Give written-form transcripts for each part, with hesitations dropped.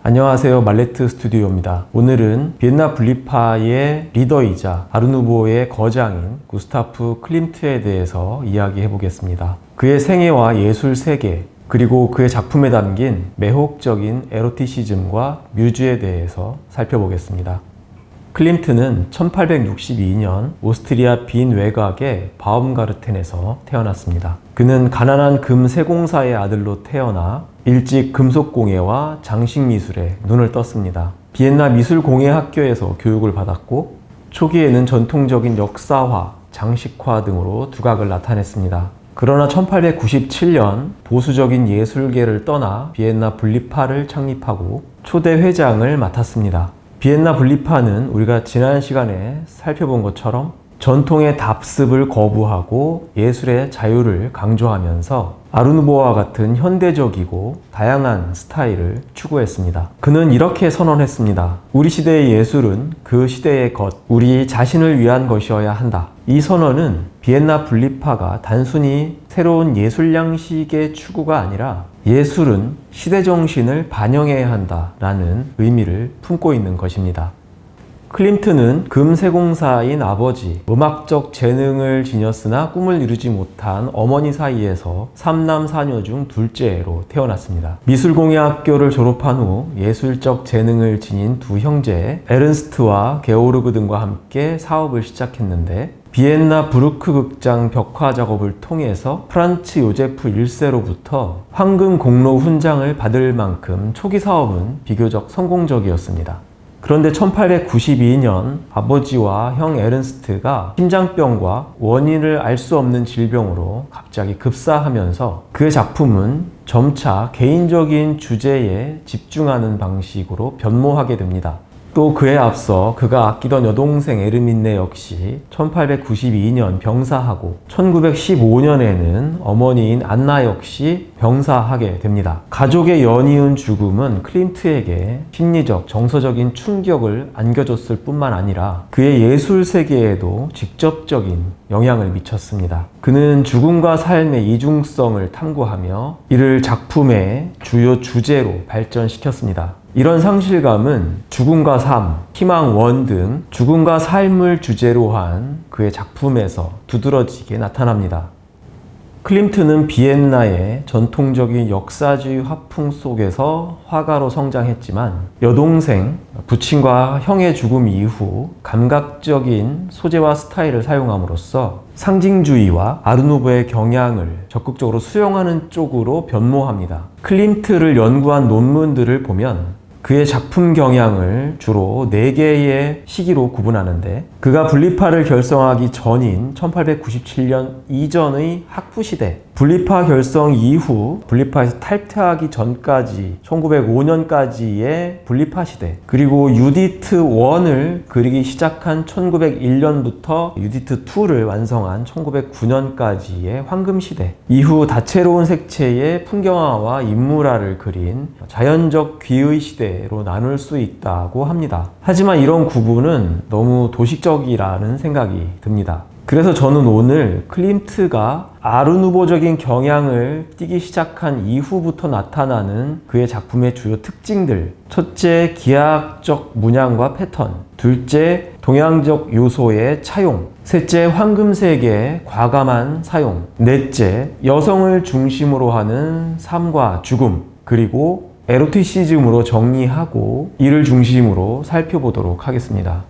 안녕하세요. 말레트 스튜디오입니다. 오늘은 비엔나 분리파의 리더이자 아르누보의 거장인 구스타프 클림트에 대해서 이야기해 보겠습니다. 그의 생애와 예술 세계, 그리고 그의 작품에 담긴 매혹적인 에로티시즘과 뮤즈에 대해서 살펴보겠습니다. 클림트는 1862년 오스트리아 빈 외곽의 바움가르텐에서 태어났습니다. 그는 가난한 금 세공사의 아들로 태어나 일찍 금속공예와 장식미술에 눈을 떴습니다. 비엔나 미술공예학교에서 교육을 받았고 초기에는 전통적인 역사화, 장식화 등으로 두각을 나타냈습니다. 그러나 1897년 보수적인 예술계를 떠나 비엔나 분리파를 창립하고 초대 회장을 맡았습니다. 비엔나 분리파는 우리가 지난 시간에 살펴본 것처럼 전통의 답습을 거부하고 예술의 자유를 강조하면서 아르누보와 같은 현대적이고 다양한 스타일을 추구했습니다. 그는 이렇게 선언했습니다. 우리 시대의 예술은 그 시대의 것, 우리 자신을 위한 것이어야 한다. 이 선언은 비엔나 분리파가 단순히 새로운 예술 양식의 추구가 아니라 예술은 시대 정신을 반영해야 한다라는 의미를 품고 있는 것입니다. 클림트는 금세공사인 아버지, 음악적 재능을 지녔으나 꿈을 이루지 못한 어머니 사이에서 3남 4녀 중 둘째로 태어났습니다. 미술공예학교를 졸업한 후 예술적 재능을 지닌 두 형제 에른스트와 게오르그 등과 함께 사업을 시작했는데 비엔나 브루크 극장 벽화 작업을 통해서 프란츠 요제프 1세로부터 황금 공로 훈장을 받을 만큼 초기 사업은 비교적 성공적이었습니다. 그런데 1892년 아버지와 형 에른스트가 심장병과 원인을 알 수 없는 질병으로 갑자기 급사하면서 그의 작품은 점차 개인적인 주제에 집중하는 방식으로 변모하게 됩니다. 또 그에 앞서 그가 아끼던 여동생 에르민네 역시 1892년 병사하고 1915년에는 어머니인 안나 역시 병사하게 됩니다. 가족의 연이은 죽음은 클림트에게 심리적, 정서적인 충격을 안겨줬을 뿐만 아니라 그의 예술 세계에도 직접적인 영향을 미쳤습니다. 그는 죽음과 삶의 이중성을 탐구하며 이를 작품의 주요 주제로 발전시켰습니다. 이런 상실감은 죽음과 삶, 희망원 등 죽음과 삶을 주제로 한 그의 작품에서 두드러지게 나타납니다. 클림트는 비엔나의 전통적인 역사주의 화풍 속에서 화가로 성장했지만 여동생, 부친과 형의 죽음 이후 감각적인 소재와 스타일을 사용함으로써 상징주의와 아르누보의 경향을 적극적으로 수용하는 쪽으로 변모합니다. 클림트를 연구한 논문들을 보면 그의 작품 경향을 주로 4개의 시기로 구분하는데 그가 분리파를 결성하기 전인 1897년 이전의 학부시대, 분리파 결성 이후 분리파에서 탈퇴하기 전까지 1905년까지의 분리파 시대, 그리고 유디트 1을 그리기 시작한 1901년부터 유디트 2를 완성한 1909년까지의 황금시대, 이후 다채로운 색채의 풍경화와 인물화를 그린 자연적 귀의 시대로 나눌 수 있다고 합니다. 하지만 이런 구분은 너무 도식적이라는 생각이 듭니다. 그래서 저는 오늘 클림트가 아르누보적인 경향을 띠기 시작한 이후부터 나타나는 그의 작품의 주요 특징들, 첫째, 기하학적 문양과 패턴, 둘째, 동양적 요소의 차용, 셋째, 황금색의 과감한 사용, 넷째, 여성을 중심으로 하는 삶과 죽음, 그리고 에로티시즘으로 정리하고 이를 중심으로 살펴보도록 하겠습니다.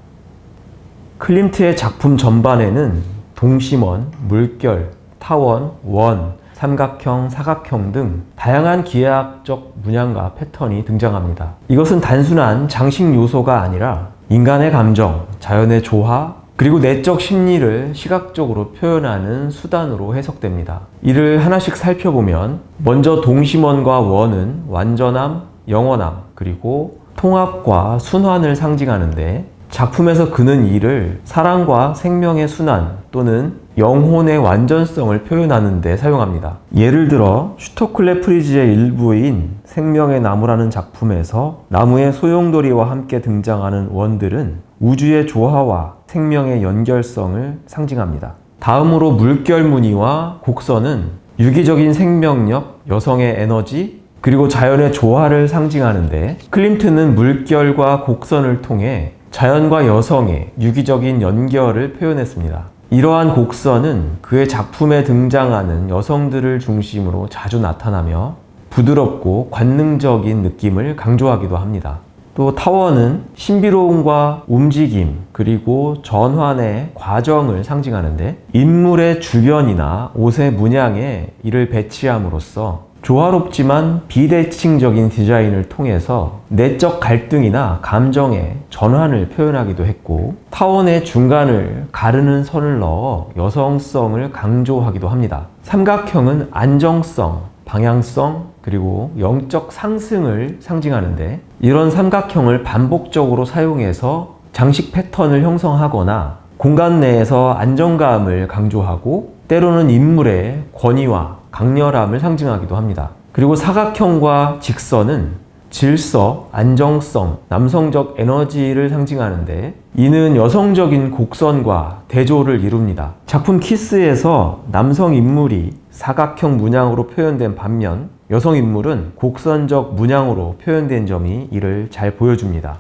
클림트의 작품 전반에는 동심원, 물결, 타원, 원, 삼각형, 사각형 등 다양한 기하학적 문양과 패턴이 등장합니다. 이것은 단순한 장식 요소가 아니라 인간의 감정, 자연의 조화, 그리고 내적 심리를 시각적으로 표현하는 수단으로 해석됩니다. 이를 하나씩 살펴보면 먼저 동심원과 원은 완전함, 영원함, 그리고 통합과 순환을 상징하는데 작품에서 그는 이를 사랑과 생명의 순환 또는 영혼의 완전성을 표현하는 데 사용합니다. 예를 들어 슈터클레 프리즈의 일부인 생명의 나무라는 작품에서 나무의 소용돌이와 함께 등장하는 원들은 우주의 조화와 생명의 연결성을 상징합니다. 다음으로 물결 무늬와 곡선은 유기적인 생명력, 여성의 에너지, 그리고 자연의 조화를 상징하는데, 클림트는 물결과 곡선을 통해 자연과 여성의 유기적인 연결을 표현했습니다. 이러한 곡선은 그의 작품에 등장하는 여성들을 중심으로 자주 나타나며 부드럽고 관능적인 느낌을 강조하기도 합니다. 또 타원은 신비로움과 움직임, 그리고 전환의 과정을 상징하는데, 인물의 주변이나 옷의 문양에 이를 배치함으로써 조화롭지만 비대칭적인 디자인을 통해서 내적 갈등이나 감정의 전환을 표현하기도 했고, 타원의 중간을 가르는 선을 넣어 여성성을 강조하기도 합니다. 삼각형은 안정성, 방향성, 그리고 영적 상승을 상징하는데, 이런 삼각형을 반복적으로 사용해서 장식 패턴을 형성하거나 공간 내에서 안정감을 강조하고, 때로는 인물의 권위와 강렬함을 상징하기도 합니다. 그리고 사각형과 직선은 질서, 안정성, 남성적 에너지를 상징하는데, 이는 여성적인 곡선과 대조를 이룹니다. 작품 키스에서 남성 인물이 사각형 문양으로 표현된 반면, 여성 인물은 곡선적 문양으로 표현된 점이 이를 잘 보여줍니다.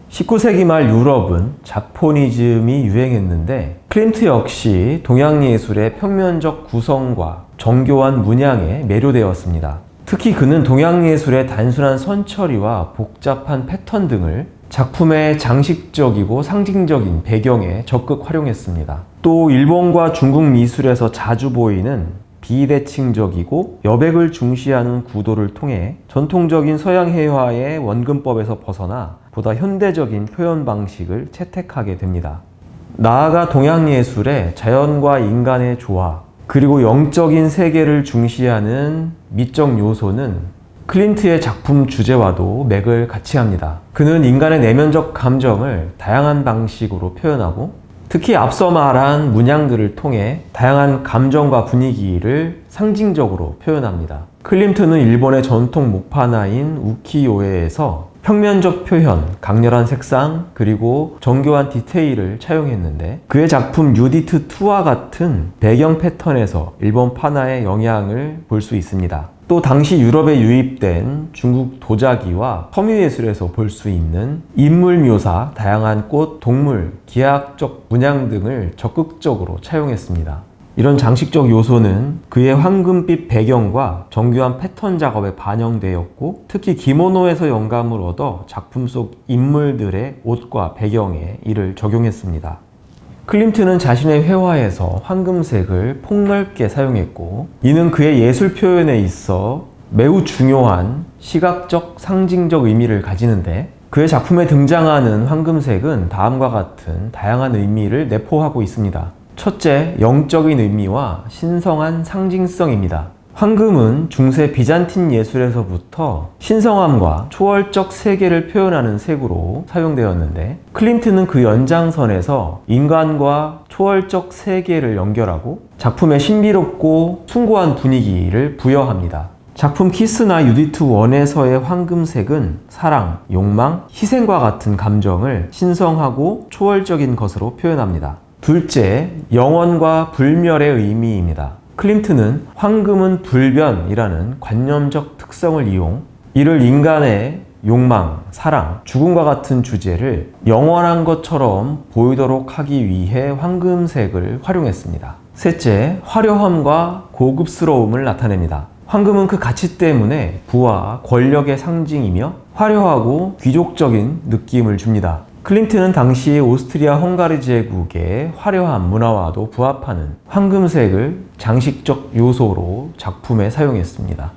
19세기 말 유럽은 자포니즘이 유행했는데, 클림트 역시 동양 예술의 평면적 구성과 정교한 문양에 매료되었습니다. 특히 그는 동양 예술의 단순한 선처리와 복잡한 패턴 등을 작품의 장식적이고 상징적인 배경에 적극 활용했습니다. 또 일본과 중국 미술에서 자주 보이는 비대칭적이고 여백을 중시하는 구도를 통해 전통적인 서양 회화의 원근법에서 벗어나 보다 현대적인 표현 방식을 채택하게 됩니다. 나아가 동양 예술의 자연과 인간의 조화, 그리고 영적인 세계를 중시하는 미적 요소는 클림트의 작품 주제와도 맥을 같이 합니다. 그는 인간의 내면적 감정을 다양한 방식으로 표현하고, 특히 앞서 말한 문양들을 통해 다양한 감정과 분위기를 상징적으로 표현합니다. 클림트는 일본의 전통 목파나인 우키요에에서 평면적 표현, 강렬한 색상, 그리고 정교한 디테일을 차용했는데, 그의 작품 유디트 2와 같은 배경 패턴에서 일본 파나의 영향을 볼 수 있습니다. 또 당시 유럽에 유입된 중국 도자기와 섬유예술에서 볼 수 있는 인물 묘사, 다양한 꽃, 동물, 기하학적 문양 등을 적극적으로 차용했습니다. 이런 장식적 요소는 그의 황금빛 배경과 정교한 패턴 작업에 반영되었고, 특히 기모노에서 영감을 얻어 작품 속 인물들의 옷과 배경에 이를 적용했습니다. 클림트는 자신의 회화에서 황금색을 폭넓게 사용했고, 이는 그의 예술 표현에 있어 매우 중요한 시각적, 상징적 의미를 가지는데, 그의 작품에 등장하는 황금색은 다음과 같은 다양한 의미를 내포하고 있습니다. 첫째, 영적인 의미와 신성한 상징성입니다. 황금은 중세 비잔틴 예술에서부터 신성함과 초월적 세계를 표현하는 색으로 사용되었는데, 클림트는 그 연장선에서 인간과 초월적 세계를 연결하고 작품에 신비롭고 숭고한 분위기를 부여합니다. 작품 키스나 유디트 1에서의 황금색은 사랑, 욕망, 희생과 같은 감정을 신성하고 초월적인 것으로 표현합니다. 둘째, 영원과 불멸의 의미입니다. 클림트는 황금은 불변이라는 관념적 특성을 이용, 이를 인간의 욕망, 사랑, 죽음과 같은 주제를 영원한 것처럼 보이도록 하기 위해 황금색을 활용했습니다. 셋째, 화려함과 고급스러움을 나타냅니다. 황금은 그 가치 때문에 부와 권력의 상징이며 화려하고 귀족적인 느낌을 줍니다. 클림트는 당시 오스트리아 헝가리 제국의 화려한 문화와도 부합하는 황금색을 장식적 요소로 작품에 사용했습니다.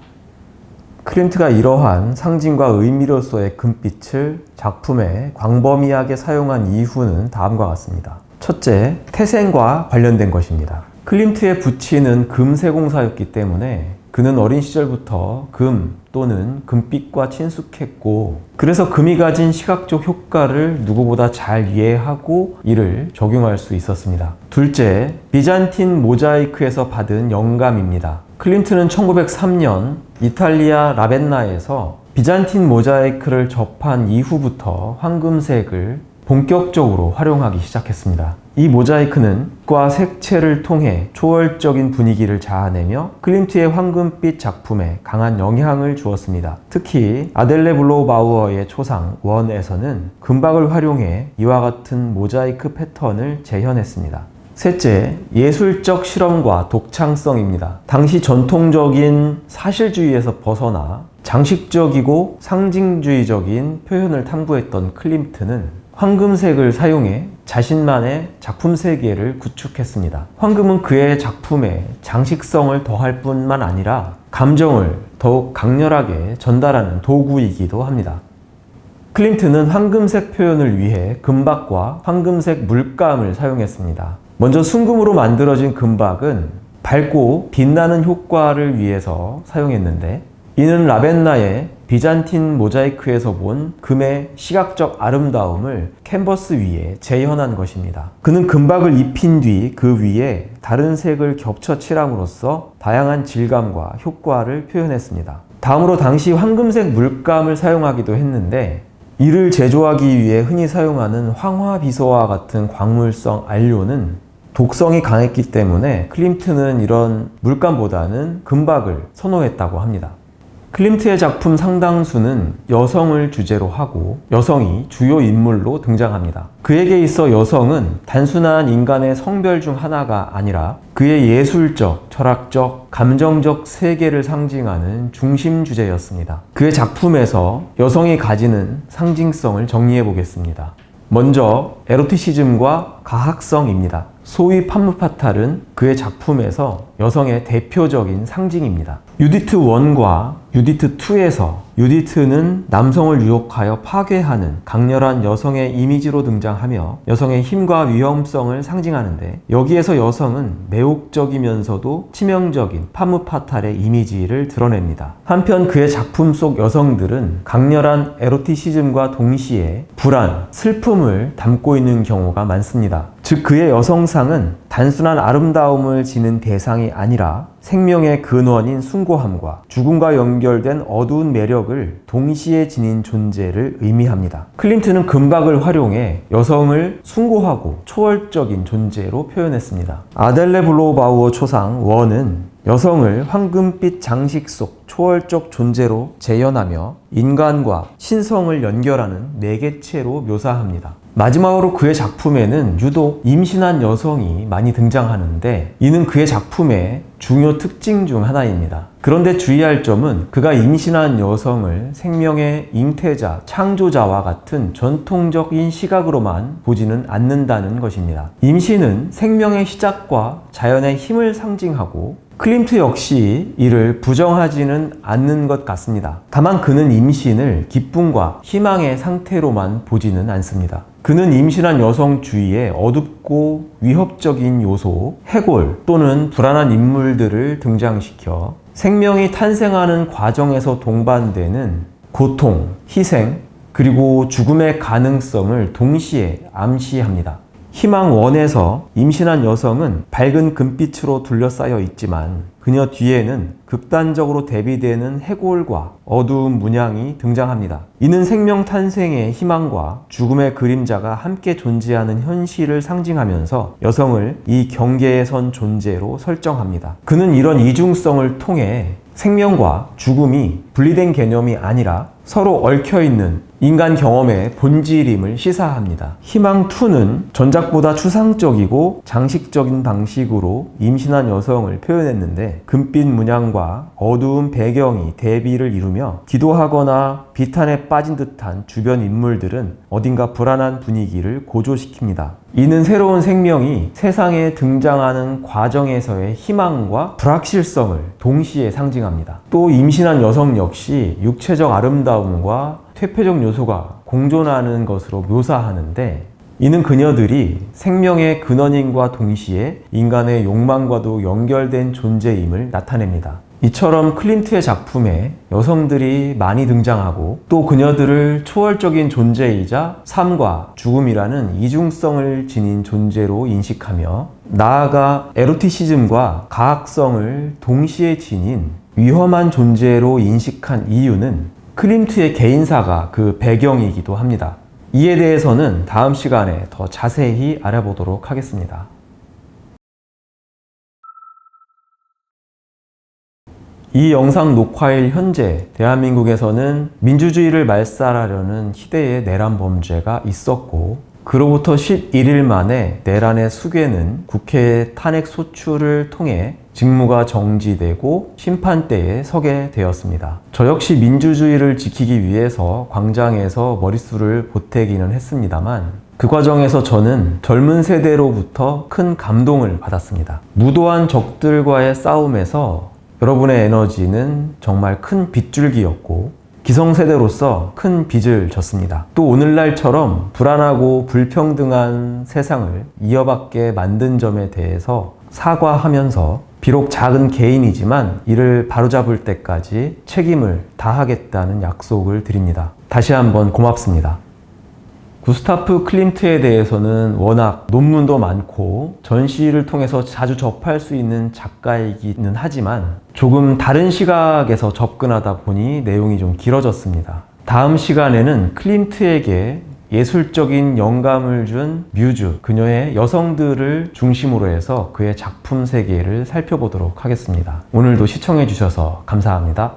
클림트가 이러한 상징과 의미로서의 금빛을 작품에 광범위하게 사용한 이유는 다음과 같습니다. 첫째, 태생과 관련된 것입니다. 클림트의 부친은 금세공사였기 때문에 그는 어린 시절부터 금 또는 금빛과 친숙했고, 그래서 금이 가진 시각적 효과를 누구보다 잘 이해하고 이를 적용할 수 있었습니다. 둘째, 비잔틴 모자이크에서 받은 영감입니다. 클림트는 1903년 이탈리아 라벤나에서 비잔틴 모자이크를 접한 이후부터 황금색을 본격적으로 활용하기 시작했습니다. 이 모자이크는 빛과 색채를 통해 초월적인 분위기를 자아내며 클림트의 황금빛 작품에 강한 영향을 주었습니다. 특히 아델레 블로바우어의 초상 원에서는 금박을 활용해 이와 같은 모자이크 패턴을 재현했습니다. 셋째, 예술적 실험과 독창성입니다. 당시 전통적인 사실주의에서 벗어나 장식적이고 상징주의적인 표현을 탐구했던 클림트는 황금색을 사용해 자신만의 작품 세계를 구축했습니다. 황금은 그의 작품에 장식성을 더할 뿐만 아니라 감정을 더욱 강렬하게 전달하는 도구이기도 합니다. 클림트는 황금색 표현을 위해 금박과 황금색 물감을 사용했습니다. 먼저 순금으로 만들어진 금박은 밝고 빛나는 효과를 위해서 사용했는데, 이는 라벤나의 비잔틴 모자이크에서 본 금의 시각적 아름다움을 캔버스 위에 재현한 것입니다. 그는 금박을 입힌 뒤 그 위에 다른 색을 겹쳐 칠함으로써 다양한 질감과 효과를 표현했습니다. 다음으로 당시 황금색 물감을 사용하기도 했는데, 이를 제조하기 위해 흔히 사용하는 황화비소와 같은 광물성 안료는 독성이 강했기 때문에 클림트는 이런 물감보다는 금박을 선호했다고 합니다. 클림트의 작품 상당수는 여성을 주제로 하고 여성이 주요 인물로 등장합니다. 그에게 있어 여성은 단순한 인간의 성별 중 하나가 아니라 그의 예술적, 철학적, 감정적 세계를 상징하는 중심 주제였습니다. 그의 작품에서 여성이 가지는 상징성을 정리해 보겠습니다. 먼저 에로티시즘과 가학성입니다. 소위 판무파탈은 그의 작품에서 여성의 대표적인 상징입니다. 유디트 1과 유디트 2에서 유디트는 남성을 유혹하여 파괴하는 강렬한 여성의 이미지로 등장하며 여성의 힘과 위험성을 상징하는데, 여기에서 여성은 매혹적이면서도 치명적인 판무파탈의 이미지를 드러냅니다. 한편 그의 작품 속 여성들은 강렬한 에로티시즘과 동시에 불안, 슬픔을 담고 있는 경우가 많습니다. 즉 그의 여성상은 단순한 아름다움을 지닌 대상이 아니라 생명의 근원인 숭고함과 죽음과 연결된 어두운 매력을 동시에 지닌 존재를 의미합니다. 클림트는 금박을 활용해 여성을 숭고하고 초월적인 존재로 표현했습니다. 아델레 블로바우어 초상 원은 여성을 황금빛 장식 속 초월적 존재로 재현하며 인간과 신성을 연결하는 매개체로 묘사합니다. 마지막으로 그의 작품에는 유독 임신한 여성이 많이 등장하는데, 이는 그의 작품의 중요 특징 중 하나입니다. 그런데 주의할 점은 그가 임신한 여성을 생명의 잉태자, 창조자와 같은 전통적인 시각으로만 보지는 않는다는 것입니다. 임신은 생명의 시작과 자연의 힘을 상징하고 클림트 역시 이를 부정하지는 않는 것 같습니다. 다만 그는 임신을 기쁨과 희망의 상태로만 보지는 않습니다. 그는 임신한 여성 주위에 어둡고 위협적인 요소, 해골 또는 불안한 인물들을 등장시켜 생명이 탄생하는 과정에서 동반되는 고통, 희생, 그리고 죽음의 가능성을 동시에 암시합니다. 희망 1에서 임신한 여성은 밝은 금빛으로 둘러싸여 있지만 그녀 뒤에는 극단적으로 대비되는 해골과 어두운 문양이 등장합니다. 이는 생명 탄생의 희망과 죽음의 그림자가 함께 존재하는 현실을 상징하면서 여성을 이 경계에 선 존재로 설정합니다. 그는 이런 이중성을 통해 생명과 죽음이 분리된 개념이 아니라 서로 얽혀있는 인간 경험의 본질임을 시사합니다. 희망2는 전작보다 추상적이고 장식적인 방식으로 임신한 여성을 표현했는데, 금빛 문양과 어두운 배경이 대비를 이루며 기도하거나 비탄에 빠진 듯한 주변 인물들은 어딘가 불안한 분위기를 고조시킵니다. 이는 새로운 생명이 세상에 등장하는 과정에서의 희망과 불확실성을 동시에 상징합니다. 또 임신한 여성 역시 육체적 아름다움과 퇴폐적 요소가 공존하는 것으로 묘사하는데, 이는 그녀들이 생명의 근원임과 동시에 인간의 욕망과도 연결된 존재임을 나타냅니다. 이처럼 클림트의 작품에 여성들이 많이 등장하고 또 그녀들을 초월적인 존재이자 삶과 죽음이라는 이중성을 지닌 존재로 인식하며, 나아가 에로티시즘과 가학성을 동시에 지닌 위험한 존재로 인식한 이유는 클림트의 개인사가 그 배경이기도 합니다. 이에 대해서는 다음 시간에 더 자세히 알아보도록 하겠습니다. 이 영상 녹화일 현재 대한민국에서는 민주주의를 말살하려는 희대의 내란 범죄가 있었고, 그로부터 11일 만에 내란의 수괴는 국회의 탄핵 소추를 통해 직무가 정지되고 심판대에 서게 되었습니다. 저 역시 민주주의를 지키기 위해서 광장에서 머릿수를 보태기는 했습니다만, 그 과정에서 저는 젊은 세대로부터 큰 감동을 받았습니다. 무도한 적들과의 싸움에서 여러분의 에너지는 정말 큰 빗줄기였고, 기성세대로서 큰 빚을 졌습니다. 또 오늘날처럼 불안하고 불평등한 세상을 이어받게 만든 점에 대해서 사과하면서, 비록 작은 개인이지만 이를 바로잡을 때까지 책임을 다하겠다는 약속을 드립니다. 다시 한번 고맙습니다. 구스타프 클림트에 대해서는 워낙 논문도 많고 전시를 통해서 자주 접할 수 있는 작가이기는 하지만 조금 다른 시각에서 접근하다 보니 내용이 좀 길어졌습니다. 다음 시간에는 클림트에게 예술적인 영감을 준 뮤즈, 그녀의 여성들을 중심으로 해서 그의 작품 세계를 살펴보도록 하겠습니다. 오늘도 시청해 주셔서 감사합니다.